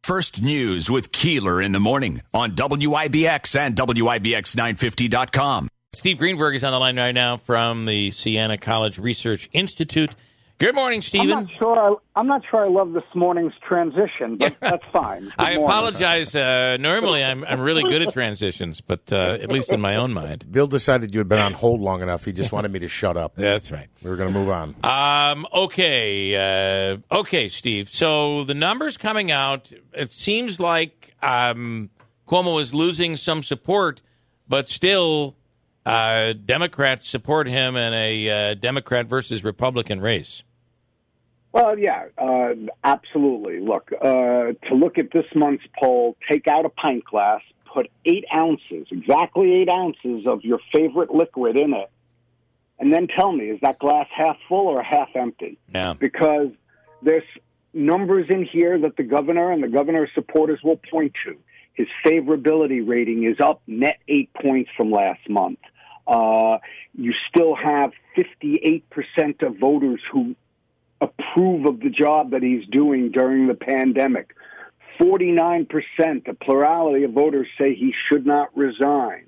First News with Keeler in the morning on WIBX and WIBX950.com. Steve Greenberg is on the line right now from the Siena College Research Institute. Good morning, Stephen. I'm not sure I love this morning's transition, but that's fine. I apologize. Normally, I'm really good at transitions, but at least in my own mind. Bill decided you had been on hold long enough. He just wanted me to shut up. That's right. We were going to move on. Okay, Steve. So the numbers coming out, it seems like Cuomo is losing some support, but still Democrats support him in a Democrat versus Republican race. Well, yeah, absolutely. Look, to look at this month's poll, take out a pint glass, put 8 ounces, exactly 8 ounces of your favorite liquid in it, and then tell me, is that glass half full or half empty? Yeah. Because there's numbers in here that the governor and the governor's supporters will point to. His favorability rating is up net 8 points from last month. You still have 58% of voters who approve of the job that he's doing during the pandemic. 49%, a plurality of voters say he should not resign.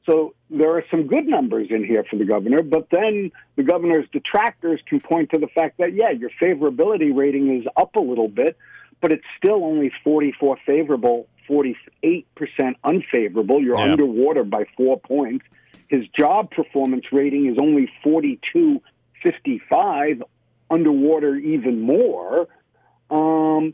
So there are some good numbers in here for the governor, but then the governor's detractors can point to the fact that, yeah, your favorability rating is up a little bit, but it's still only 44 favorable, 48% unfavorable. You're underwater by 4 points. His job performance rating is only 42.55, underwater even more. And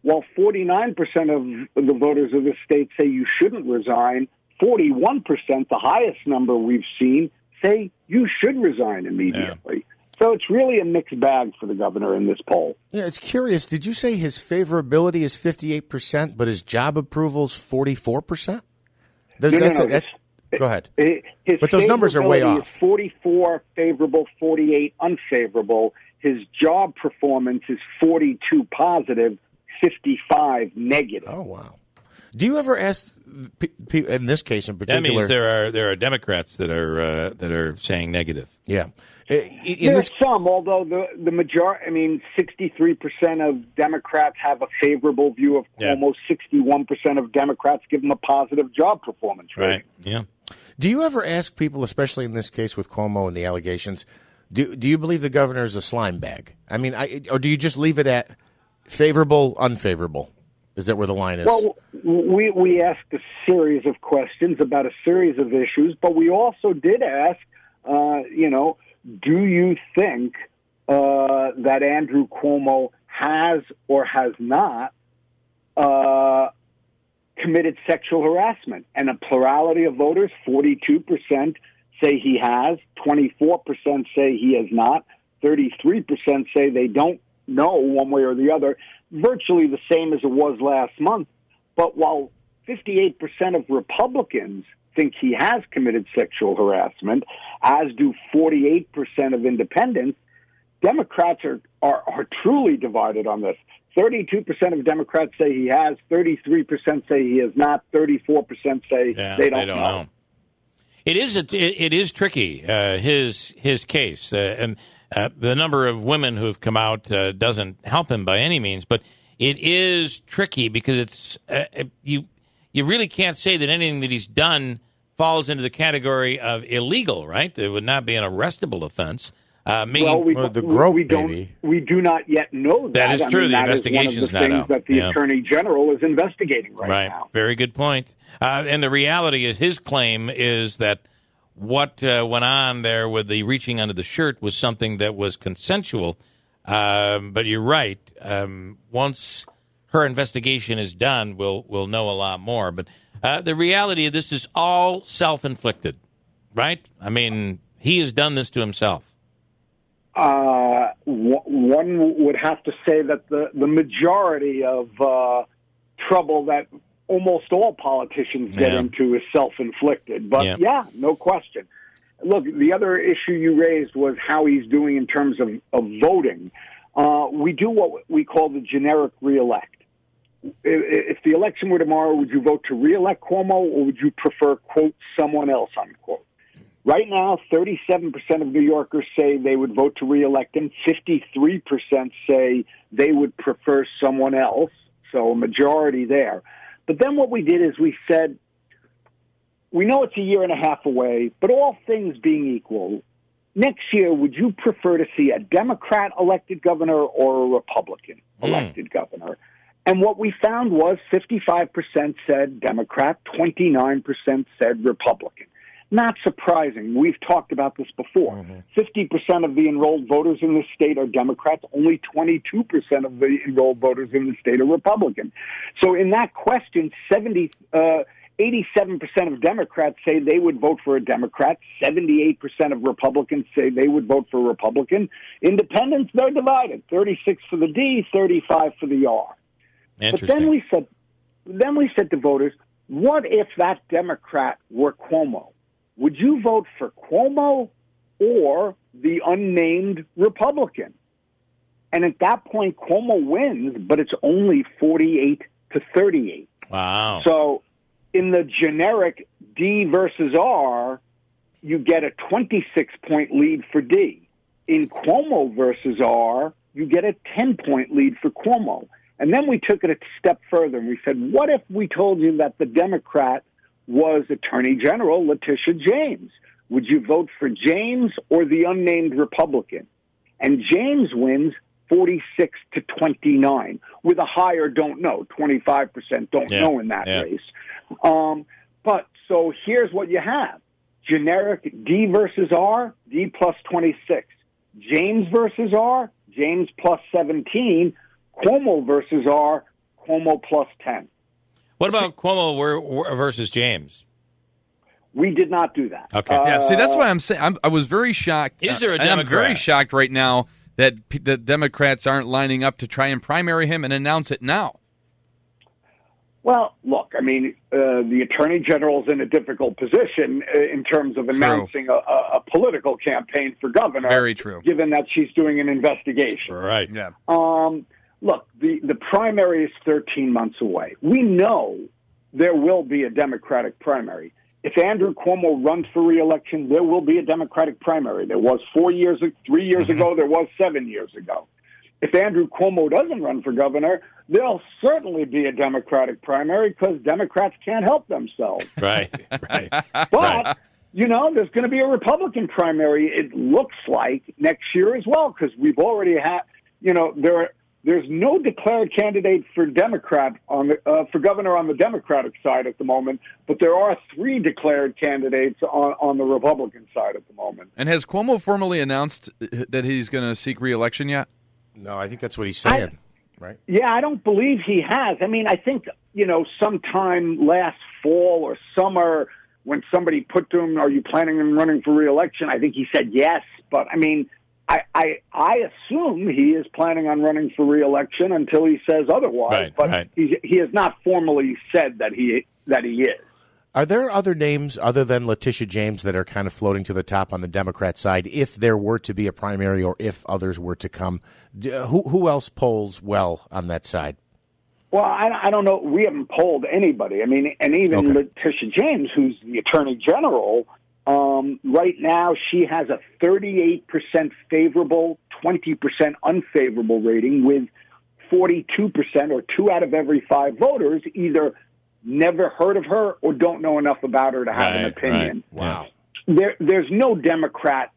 while 49% of the voters of the state say you shouldn't resign, 41%, the highest number we've seen, say you should resign immediately. Yeah. So it's really a mixed bag for the governor in this poll. Yeah, it's curious. Did you say his favorability is 58%, but his job approval is 44%? Go ahead. But those numbers are way off. 44 favorable, 48 unfavorable. His job performance is 42 positive, 55 negative. Oh, wow. Do you ever ask, in this case in particular? That means there are Democrats that are saying negative. Yeah. There's some, although the majority, 63% of Democrats have a favorable view of Cuomo. 61% of Democrats give him a positive job performance rating. Right, yeah. Do you ever ask people, especially in this case with Cuomo and the allegations, do you believe the governor is a slime bag? Or do you just leave it at favorable, unfavorable? Is that where the line is? Well, we asked a series of questions about a series of issues, but we also did ask, do you think that Andrew Cuomo has or has not committed sexual harassment? And a plurality of voters, 42%, say he has, 24% say he has not, 33% say they don't know one way or the other, virtually the same as it was last month. But while 58% of Republicans think he has committed sexual harassment, as do 48% of independents, Democrats are truly divided on this. 32% of Democrats say he has, 33% say he has not, 34% say they don't know. It is tricky, his case, and the number of women who have come out doesn't help him by any means, but it is tricky because it's you really can't say that anything that he's done falls into the category of illegal, right? It would not be an arrestable offense. We do not yet know that. That is true. The investigation's not out. That the Attorney General is investigating right now. Very good point. And the reality is, his claim is that what went on there with the reaching under the shirt was something that was consensual. But you're right. Once her investigation is done, we'll know a lot more. But the reality of this is all self-inflicted, right? He has done this to himself. One would have to say that the majority of trouble that almost all politicians get into is self-inflicted. But, no question. Look, the other issue you raised was how he's doing in terms of voting. We do what we call the generic reelect. If the election were tomorrow, would you vote to reelect Cuomo, or would you prefer, quote, someone else, unquote? Right now, 37% of New Yorkers say they would vote to reelect him. 53% say they would prefer someone else. so a majority there. But then what we did is we said, we know it's a year and a half away, but all things being equal, next year, would you prefer to see a Democrat elected governor or a Republican elected governor? And what we found was 55% said Democrat, 29% said Republican. Not surprising. We've talked about this before. 50% of the enrolled voters in the state are Democrats. Only 22% of the enrolled voters in the state are Republican. So in that question, 87% of Democrats say they would vote for a Democrat. 78% of Republicans say they would vote for a Republican. Independents, they're divided. 36 for the D, 35 for the R. But then we said to voters, what if that Democrat were Cuomo? Would you vote for Cuomo or the unnamed Republican? And at that point, Cuomo wins, but it's only 48-38. Wow. So in the generic D versus R, you get a 26-point lead for D. In Cuomo versus R, you get a 10-point lead for Cuomo. And then we took it a step further, and we said, what if we told you that the Democrat was Attorney General Letitia James? Would you vote for James or the unnamed Republican? And James wins 46-29 with a higher don't know, 25% don't know in that race. But so here's what you have. Generic D versus R, D plus 26. James versus R, James plus 17. Cuomo versus R, Cuomo plus 10. What about Cuomo versus James? We did not do that. Okay. Yeah, see, that's why I'm saying I was very shocked. Is there a Democrat? I'm very shocked right now that the Democrats aren't lining up to try and primary him and announce it now. Well, look, I mean, the Attorney General's in a difficult position in terms of announcing a political campaign for governor. Very true. Given that she's doing an investigation. Right. Yeah. Look, the primary is 13 months away. We know there will be a Democratic primary. If Andrew Cuomo runs for re-election, there will be a Democratic primary. There was 3 years ago. There was 7 years ago. If Andrew Cuomo doesn't run for governor, there'll certainly be a Democratic primary because Democrats can't help themselves. Right. But, you know, there's going to be a Republican primary, it looks like, next year as well, because we've already had, you know, there's no declared candidate for Democrat for governor on the Democratic side at the moment, but there are 3 declared candidates on the Republican side at the moment. And has Cuomo formally announced that he's going to seek re-election yet? No, I think that's what he's saying, right? Yeah, I don't believe he has. I mean, I think, you know, sometime last fall or summer when somebody put to him, are you planning on running for re-election? I think he said yes, but I mean, I assume he is planning on running for re-election until he says otherwise. He has not formally said that he is. Are there other names other than Letitia James that are kind of floating to the top on the Democrat side if there were to be a primary or if others were to come? Who else polls well on that side? Well, I don't know. We haven't polled anybody. I mean, and even Letitia James, who's the Attorney General, right now she has a 38% favorable, 20% unfavorable rating with 42% or 2 out of every 5 voters either never heard of her or don't know enough about her to have an opinion. Wow. There's no Democrat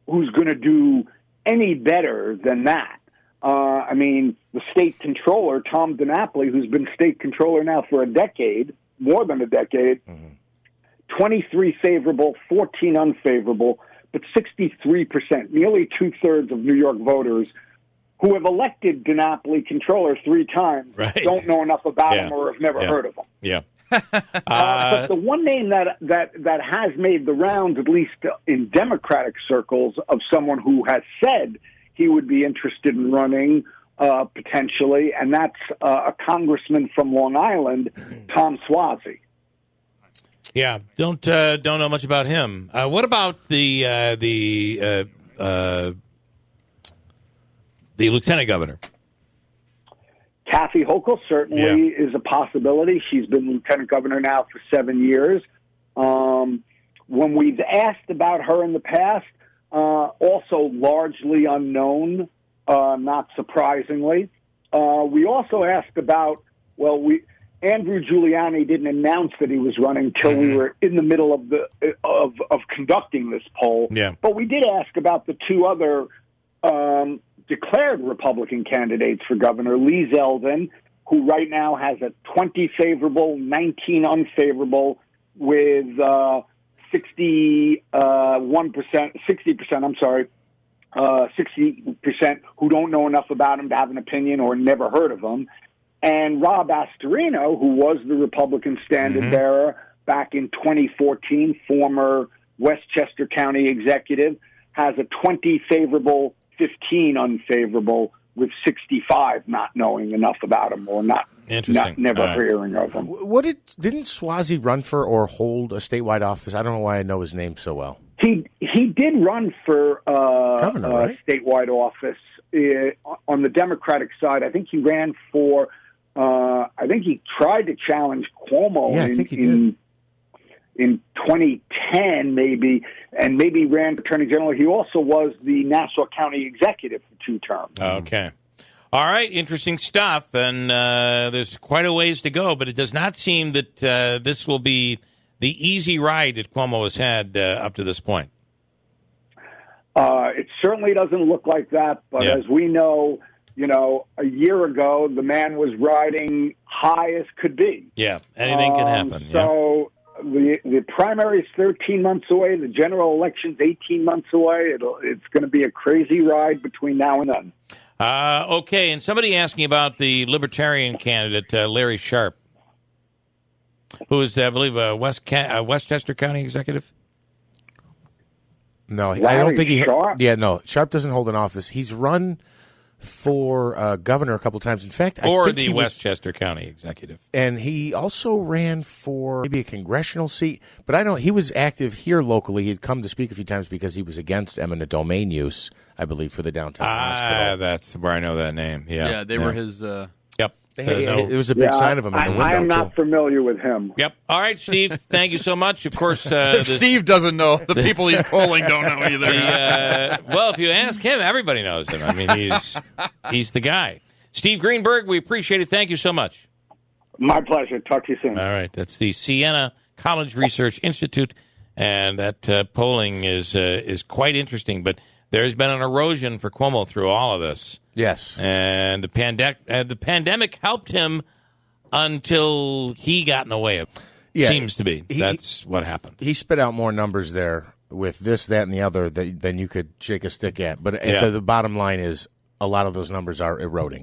who's going to do any better than that. I mean, the state controller, Tom DiNapoli, who's been state controller now for a decade, more than a decade, 23 favorable, 14 unfavorable, but 63%, nearly 2/3 of New York voters who have elected DiNapoli controller 3 times don't know enough about him or have never heard of him. Yeah. But the one name that has made the rounds, at least in Democratic circles, of someone who has said he would be interested in running potentially, and that's a congressman from Long Island, Tom Suozzi. Yeah, don't know much about him. What about the lieutenant governor? Kathy Hochul certainly is a possibility. She's been lieutenant governor now for 7 years. When we've asked about her in the past, also largely unknown, not surprisingly. we also asked about, Andrew Giuliani didn't announce that he was running until we were in the middle of conducting this poll. Yeah. But we did ask about the two other declared Republican candidates for governor, Lee Zeldin, who right now has a 20 favorable, 19 unfavorable, with 60% who don't know enough about him to have an opinion or never heard of him. And Rob Astorino, who was the Republican standard bearer back in 2014, former Westchester County executive, has a 20 favorable, 15 unfavorable, with 65 not knowing enough about him or never hearing of him. Didn't Swazi run for or hold a statewide office? I don't know why I know his name so well. He did run for governor, right? Statewide office on the Democratic side. I think he ran for. I think he tried to challenge Cuomo. Yeah, I think he did. In 2010, maybe, and maybe ran for Attorney General. He also was the Nassau County executive for 2 terms. Okay. All right, interesting stuff, and there's quite a ways to go, but it does not seem that this will be the easy ride that Cuomo has had up to this point. It certainly doesn't look like that, but as we know, a year ago, the man was riding high as could be. Yeah, anything can happen. So the primary is 13 months away. The general election's 18 months away. It's going to be a crazy ride between now and then. Okay, and somebody asking about the Libertarian candidate, Larry Sharp, who is, I believe, a Westchester County executive? No, I don't think he. Sharp? Yeah, no, Sharp doesn't hold an office. He's run for governor a couple of times. In fact, I think the Westchester County executive. And he also ran for maybe a congressional seat. But I know he was active here locally. He had come to speak a few times because he was against eminent domain use, I believe, for the downtown hospital. That's where I know that name. Yeah, they were his. Yep. There was a big sign of him in the window, I am not familiar with him. Yep. All right, Steve, thank you so much. Of course, Steve doesn't know. The people he's polling don't know either. Well, if you ask him, everybody knows him. I mean, he's the guy. Steve Greenberg, we appreciate it. Thank you so much. My pleasure. Talk to you soon. All right. That's the Siena College Research Institute, and that polling is quite interesting. But there's been an erosion for Cuomo through all of this. Yes. And the pandemic helped him until he got in the way of it. Yeah, seems to be. That's what happened. He spit out more numbers there with this, that, and the other than you could shake a stick at. But the bottom line is a lot of those numbers are eroding.